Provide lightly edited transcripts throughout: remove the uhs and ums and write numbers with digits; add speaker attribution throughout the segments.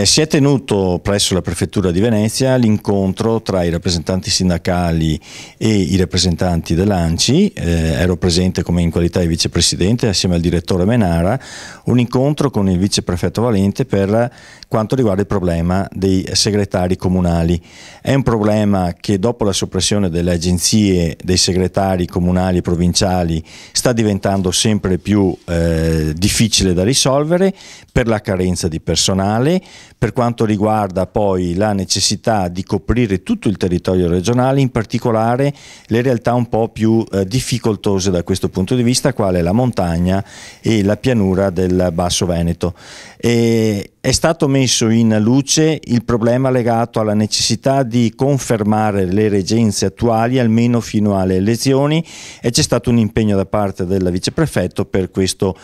Speaker 1: Si è tenuto presso la Prefettura di Venezia l'incontro tra i rappresentanti sindacali e i rappresentanti dell'ANCI. Ero presente come in qualità di vicepresidente assieme al direttore Menara, un incontro con il viceprefetto Valente per quanto riguarda il problema dei segretari comunali. È un problema che dopo la soppressione delle agenzie dei segretari comunali e provinciali sta diventando sempre più difficile da risolvere per la carenza di personale, per quanto riguarda poi la necessità di coprire tutto il territorio regionale, in particolare le realtà un po' più difficoltose da questo punto di vista, quale la montagna e la pianura del Basso Veneto. È stato messo in luce il problema legato alla necessità di confermare le reggenze attuali almeno fino alle elezioni, e c'è stato un impegno da parte del viceprefetto per questo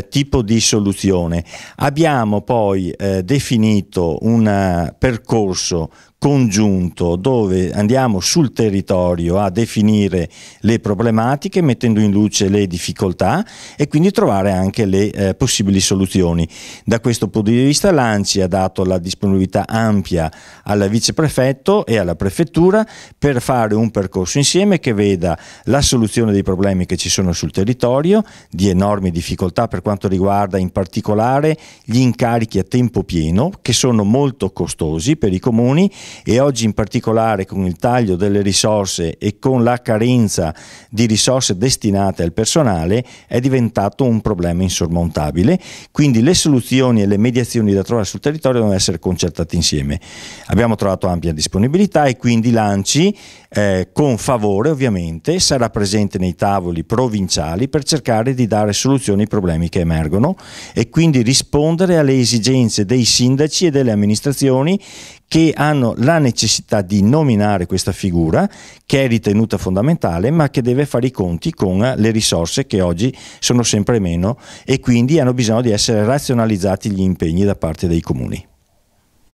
Speaker 1: tipo di soluzione. Abbiamo poi definito un percorso congiunto dove andiamo sul territorio a definire le problematiche, mettendo in luce le difficoltà e quindi trovare anche le possibili soluzioni. Da questo punto di vista l'ANCI ha dato la disponibilità ampia al viceprefetto e alla prefettura per fare un percorso insieme che veda la soluzione dei problemi che ci sono sul territorio, di enormi difficoltà per quanto riguarda in particolare gli incarichi a tempo pieno, che sono molto costosi per i comuni, e oggi in particolare con il taglio delle risorse e con la carenza di risorse destinate al personale è diventato un problema insormontabile. Quindi le soluzioni e le mediazioni da trovare sul territorio devono essere concertate insieme. Abbiamo trovato ampia disponibilità e quindi l'ANCI con favore ovviamente sarà presente nei tavoli provinciali per cercare di dare soluzioni ai problemi che emergono e quindi rispondere alle esigenze dei sindaci e delle amministrazioni che hanno la necessità di nominare questa figura che è ritenuta fondamentale, ma che deve fare i conti con le risorse che oggi sono sempre meno e quindi hanno bisogno di essere razionalizzati gli impegni da parte dei comuni.